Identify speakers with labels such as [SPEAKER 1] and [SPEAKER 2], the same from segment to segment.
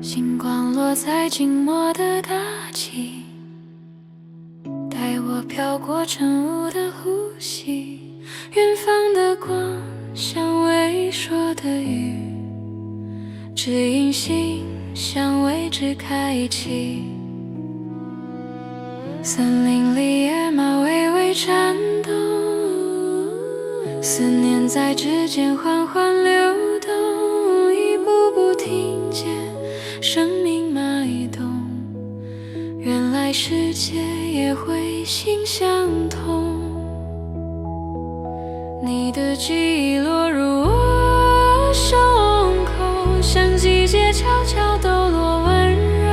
[SPEAKER 1] 星光落在静默的大气，带我飘过晨雾的呼吸。远方的光像微弱的雨，指引心向未知开启。森林里野马微微颤动，思念在指尖缓缓流动，一步步听见生命脉动，原来世界也会心相通。你的记忆落入我胸口，像季节悄悄抖落温柔。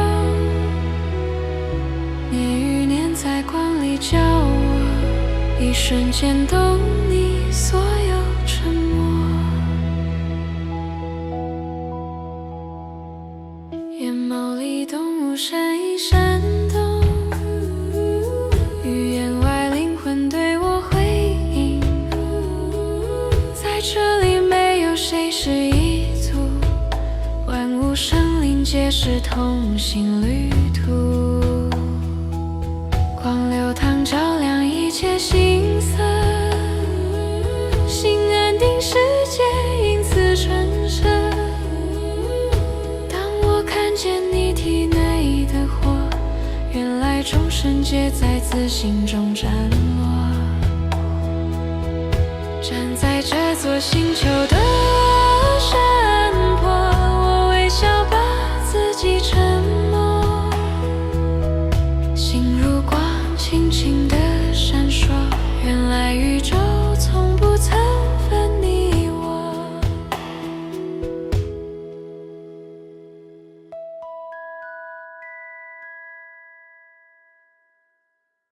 [SPEAKER 1] 年与年在光里教我，一瞬间懂你所有沉默。眼眸里动物闪一闪动，语言外灵魂对我回应。在这里没有谁是一族，万物生灵皆是同行旅途。光流淌照亮一切心色，心安定世界因此春生。当我看见你体内的火，原来众生皆在自心中斩落。站在这座星球的